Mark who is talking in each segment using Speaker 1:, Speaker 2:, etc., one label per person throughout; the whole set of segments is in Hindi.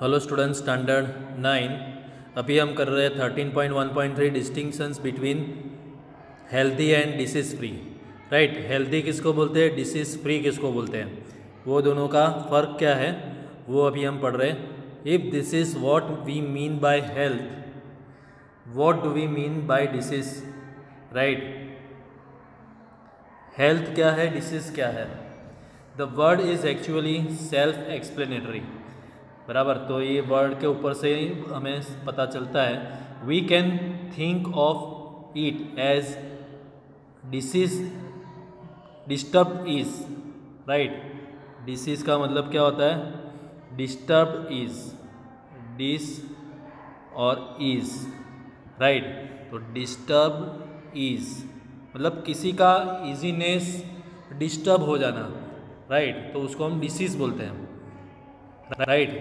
Speaker 1: Hello student standard 9। अभी हम कर रहे हैं 13.1.3 distinctions between healthy and disease free. Right, healthy किसको बोलते हैं, डिसीज़ फ्री किसको बोलते हैं, वो दोनों का फ़र्क क्या है वो अभी हम पढ़ रहे हैं। If this is what we mean by health, what do we mean by disease. Right, health क्या है, डिसीज़ क्या है। The word is actually self explanatory. बराबर, तो ये वर्ड के ऊपर से ही हमें पता चलता है। We can think of it as disease disturb is. Right, disease का मतलब क्या होता है, डिस्टर्ब इज, डिस और इज। राइट, तो डिस्टर्ब इज मतलब किसी का इजीनेस डिस्टर्ब हो जाना। राइट, तो उसको हम डिसीज बोलते हैं। राइट,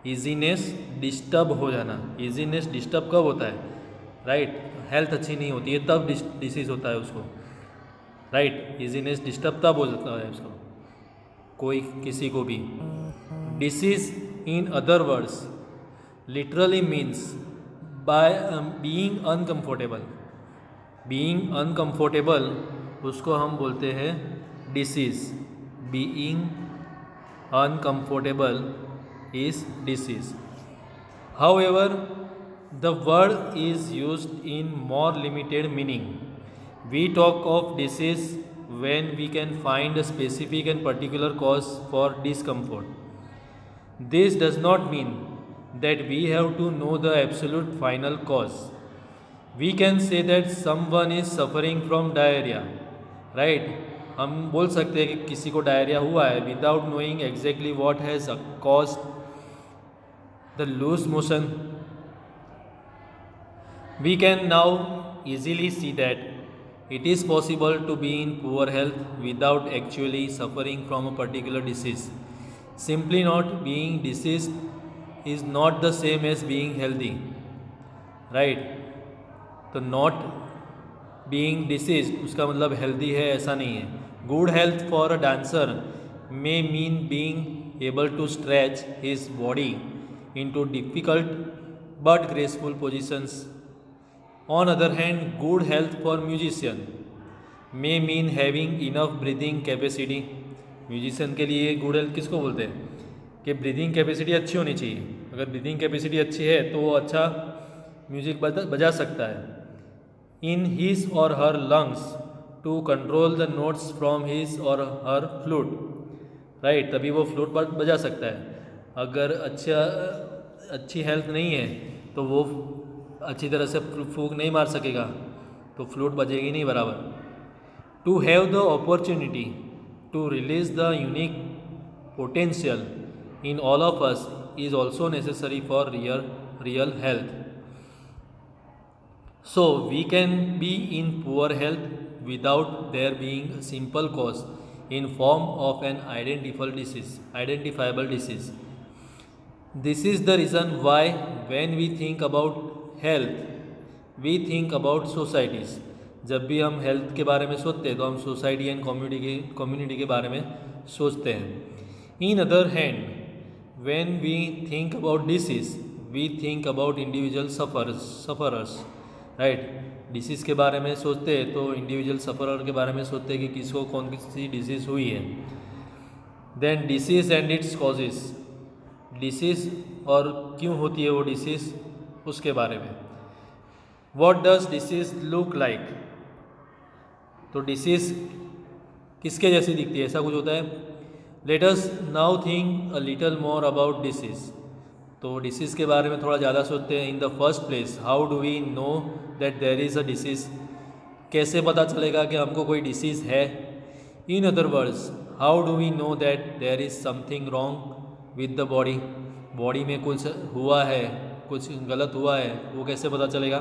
Speaker 1: इजीनेस डिस्टर्ब हो जाना। इजीनेस डिस्टर्ब कब होता है, राइट, हेल्थ अच्छी नहीं होती है तब डिसीज़ होता है उसको। राइट, इजीनेस डिस्टर्ब तब हो जाता है उसको, कोई किसी को भी। Disease in other words literally means by being uncomfortable. Being uncomfortable उसको हम बोलते हैं disease. Being uncomfortable is disease. However, the word is used in more limited meaning. We talk of disease when we can find a specific and particular cause for discomfort. This does not mean that we have to know the absolute final cause. We can say that someone is suffering from diarrhea, right? हम बोल सकते हैं कि किसी को डायरिया हुआ है without knowing exactly what has caused the loose motion. We can now easily see that it is possible to be in poor health without actually suffering from a particular disease. Simply not being diseased is not the same as being healthy. Right, तो not being diseased उसका मतलब healthy है ऐसा नहीं है। Good health for a dancer may mean being able to stretch his body into difficult but graceful positions. On other hand, good health for musician may mean having enough breathing capacity. Musician के लिए गुड हेल्थ किसको बोलते हैं कि ब्रीदिंग कैपेसिटी अच्छी होनी चाहिए। अगर ब्रीदिंग कैपेसिटी अच्छी है तो वो अच्छा म्यूजिक बजा सकता है। In his or her lungs to control the notes from his or her flute. Right, तभी वो फ्लूट बजा सकता है। अगर अच्छी हेल्थ नहीं है तो वो अच्छी तरह से फूंक नहीं मार सकेगा, तो फ्लूट बजेगी नहीं बराबर। To have the opportunity to release the unique potential in all of us is also necessary for real health. So we can be in poor health without there being a simple cause in form of an identifiable disease. This is the reason why when we think about health, we think about societies. जब भी हम हेल्थ के बारे में सोचते हैं तो हम सोसाइटी एंड कम्युनिटी के बारे में सोचते हैं। In other hand, when we think about disease, we think about individual sufferers. Right, disease के बारे में सोचते हैं तो इंडिविजुअल सफरर के बारे में सोचते हैं कि किसको कौन सी डिसीज़ हुई है। Then disease and its causes, disease और क्यों होती है वो डिसीज़ उसके बारे में। What does disease look like, तो डिसीज़ किसके जैसी दिखती है, ऐसा कुछ होता है। Let us now think a little more about disease, तो डिसीज़ के बारे में थोड़ा ज़्यादा सोचते हैं। In the first place, how do we know that there is a disease, कैसे पता चलेगा कि हमको कोई डिसीज़ है। In other words, how do we know that there is something wrong with the body, body में कुछ हुआ है, कुछ गलत हुआ है, वो कैसे पता चलेगा।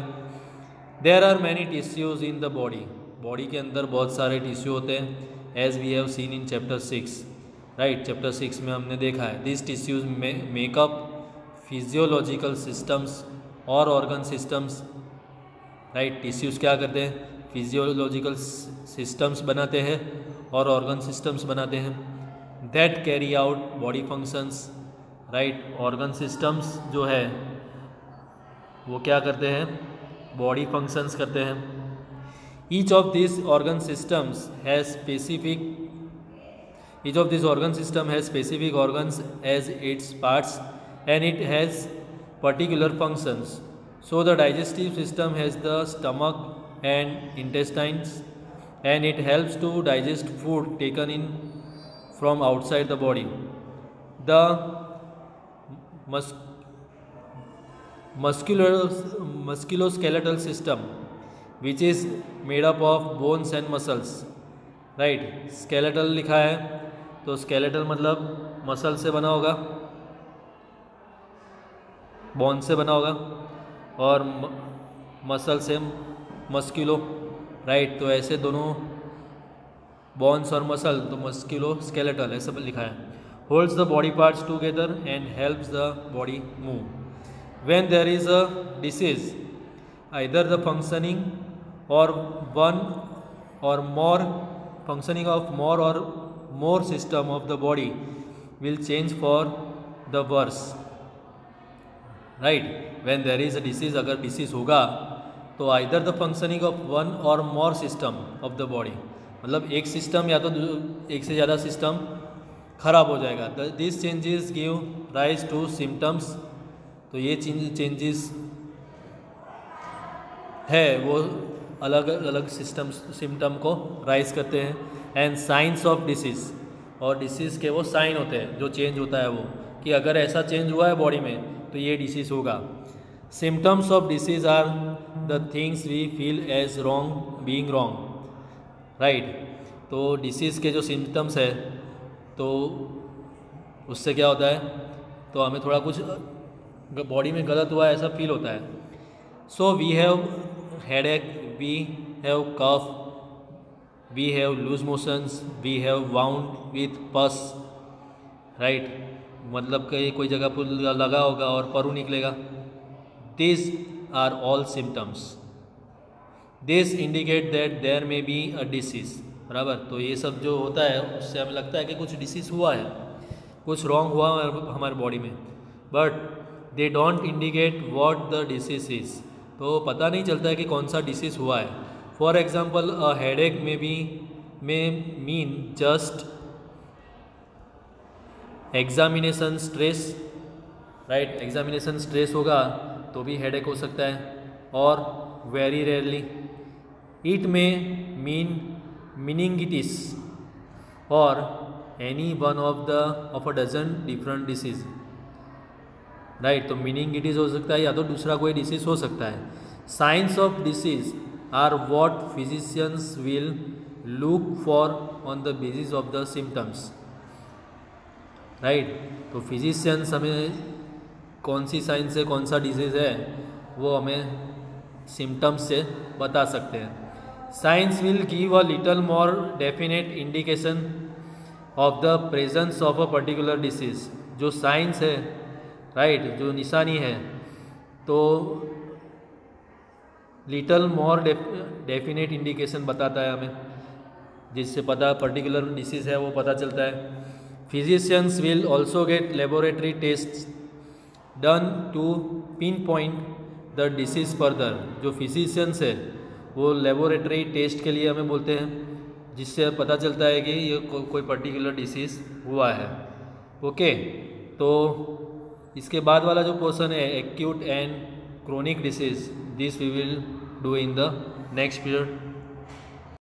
Speaker 1: There are many tissues in the body, body के अंदर बहुत सारे टिश्यू होते हैं, as we have seen in chapter 6। Right, chapter 6 में हमने देखा है this tissues makeup physiological systems और ऑर्गन सिस्टम्स। राइट, टिश्यूज़ क्या करते हैं, फिजियोलॉजिकल सिस्टम्स बनाते हैं और ऑर्गन सिस्टम्स बनाते हैं। That carry out body functions. Right. Organ systems जो है वो क्या करते हैं, बॉडी फंक्शंस करते हैं। Each of this organ systems has specific organs as its parts and it has particular functions. So the digestive system has the stomach and intestines, and it helps to digest food taken in from outside the body. The musculoskeletal system, which is made up of bones and muscles, right? skeletal लिखा है तो skeletal मतलब मसल से बना होगा, बोन से बना होगा, और मसल से मस्क्यूलो, राइट। तो ऐसे दोनों बोन्स और मसल, तो मस्क्यूलो स्केलेटल ऐसा लिखा है। Holds the body parts together and helps the body move. When there is a disease, either the functioning or one or more functioning of more or more system of the body will change for the worse, right. When there is a disease, अगर डिसीज होगा तो either the functioning of one or more system of the body, मतलब एक सिस्टम या तो एक से ज़्यादा सिस्टम खराब हो जाएगा। This changes give rise to symptoms, तो ये चेंजेस है वो अलग अलग सिम्टम को राइज करते हैं। एंड साइंस ऑफ डिसीज़, और डिसीज़ के वो साइन होते हैं जो चेंज होता है वो, कि अगर ऐसा चेंज हुआ है बॉडी में तो ये डिसीज़ होगा। Symptoms of disease are the things we feel as wrong being wrong, right. तो डिसीज़ के जो सिम्टम्स है तो उससे क्या होता है, तो हमें थोड़ा कुछ बॉडी में गलत हुआ है ऐसा फील होता है। So we have headache, we have cough, we have loose motions, we have wound with pus, right. मतलब कहीं कोई जगह पर लगा होगा और परू निकलेगा। This are all symptoms, this indicate that there may be a disease, बराबर। तो ये सब जो होता है उससे हमें लगता है कि कुछ डिसीज़ हुआ है, कुछ रॉन्ग हुआ हमारे बॉडी में, but they don't indicate what the disease is, तो पता नहीं चलता है कि कौन सा डिसीज़ हुआ है। For example a headache may mean just examination stress, right. Examination stress होगा तो भी हेडेक हो सकता है, और very rarely it may mean meningitis or any one of a dozen different disease, right. तो meningitis हो सकता है या तो दूसरा कोई डिसीज़ हो सकता है। Science of disease are what physicians will look for on the basis of the symptoms, right. तो फिजिशियंस हमें कौन सी साइंस से कौन सा डिजीज़ है वो हमें सिम्टम्स से बता सकते हैं। Science will give a little more definite indication of the presence of a particular disease. जो साइंस है, राइट, जो निशानी है, तो लिटल मोर डेफिनेट इंडिकेशन बताता है हमें, जिससे पता पर्टिकुलर डिसीज़ है वो पता चलता है। Physicians will also get laboratory test done to pinpoint the disease further. जो फिजिशियंस है वो लेबोरेटरी टेस्ट के लिए हमें बोलते हैं, जिससे पता चलता है कि ये कोई पर्टिकुलर डिसीज़ हुआ है। ओके, तो इसके बाद वाला जो पोर्शन है acute and chronic disease, this we will do in the next period.